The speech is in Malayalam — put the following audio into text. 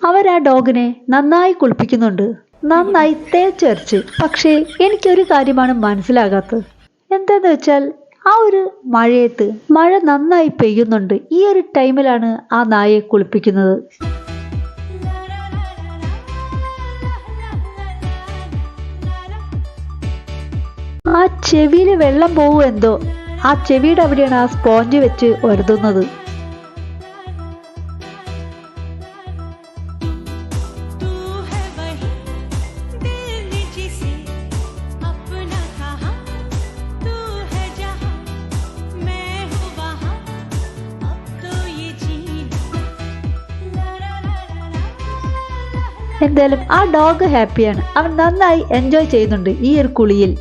അവർ ആ ഡോഗിനെ നന്നായി കുളിപ്പിക്കുന്നുണ്ട്, നന്നായി തേച്ചരച്ച്. പക്ഷേ എനിക്കൊരു കാര്യമാണ് മനസ്സിലാകാത്തത്. എന്താന്ന് വെച്ചാൽ ആ ഒരു മഴയത്ത് മഴ നന്നായി പെയ്യുന്നുണ്ട്. ഈ ഒരു ടൈമിലാണ് ആ നായയെ കുളിപ്പിക്കുന്നത്. ആ ചെവിയിൽ വെള്ളം പോവും എന്തോ. ആ ചെവിയുടെ അവിടെയാണ് ആ സ്പോഞ്ച് വെച്ച് ഒരതുന്നത്. എന്തായാലും ആ ഡോഗ് ഹാപ്പിയാണ്. അവൻ നന്നായി എൻജോയ് ചെയ്യുന്നുണ്ട് ഈ ഒരു കുളിയിൽ.